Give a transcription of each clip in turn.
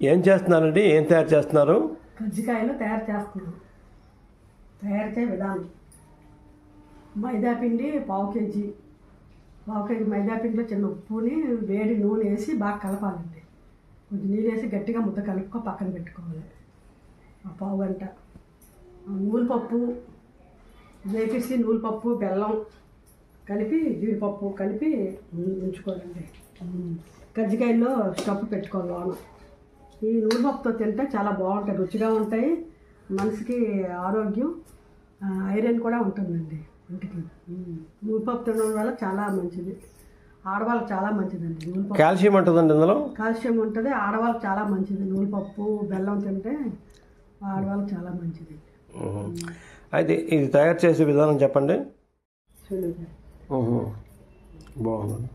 ఏం చేస్తున్నారండి? ఏం తయారు చేస్తున్నారు? కజ్జికాయలు తయారు చేస్తున్నాం. తయారు చేసే విధానం: మైదా పిండి పావు కేజీ మైదా పిండిలో చిన్న ఉప్పుని వేడి నూనె వేసి బాగా కలపాలండి. కొంచెం నీళ్ళు వేసి గట్టిగా ముద్ద కలుపుకో పక్కన పెట్టుకోవాలి. పావు గంట నూనెపప్పు వేపేసి నూనెపప్పు బెల్లం కలిపి జీడిపప్పు కలిపి ఉంచుకోవాలండి. కజ్జికాయల్లో స్టఫ్ పెట్టుకోవాలి లోన. ఈ నూనెపప్పుతో తింటే చాలా బాగుంటాయి, రుచిగా ఉంటాయి. మనసుకి ఆరోగ్యం, ఐరన్ కూడా ఉంటుందండి ఇంటికి. నూనెపప్పు తినడం వల్ల చాలా మంచిది, ఆడవాళ్ళకి చాలా మంచిదండి. నూనెపప్పు కాల్షియం ఉంటుందండి ఇందులో. కాల్షియం ఉంటుంది, ఆడవాళ్ళకి చాలా మంచిది. నూనెపప్పు బెల్లం తింటే ఆడవాళ్ళకి చాలా మంచిది. అయితే ఇది తయారు చేసే విధానం చెప్పండి. బాగుందండి.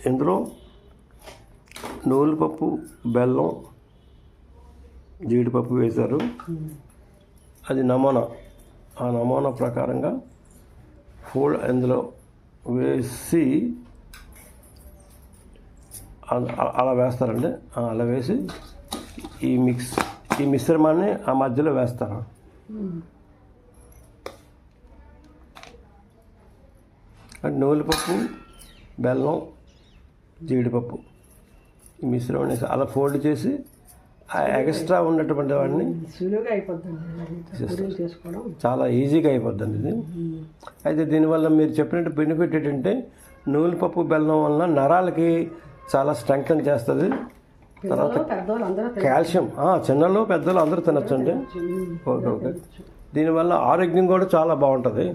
ఇందులో నూనెపప్పు బెల్లం జీడిపప్పు వేశారు. అది నమూనా. ఆ నమూనా ప్రకారంగా ఇందులో వేసి అలా వేస్తారండి. అలా వేసి ఈ మిశ్రమాన్ని ఆ మధ్యలో వేస్తారు. నూనెపప్పు బెల్లం జీడిపప్పు ఈ మిశ్రమాన్ని అలా ఫోల్డ్ చేసి ఆ ఎక్స్ట్రా ఉన్నటువంటి వాడిని సులువుగా అయిపోద్దండి, చేసుకోవడం చాలా ఈజీగా అయిపోద్దండి ఇది. అయితే దీనివల్ల మీరు చెప్పినట్టు బెనిఫిట్ ఏంటంటే నూనెపప్పు బెల్లం వల్ల నరాలకి చాలా స్ట్రెంగ్తన్ చేస్తుంది. తర్వాత కాల్షియం చిన్నలు పెద్దలు అందరూ తినచ్చండి. ఓకే. దీనివల్ల ఆరోగ్యం కూడా చాలా బాగుంటుంది.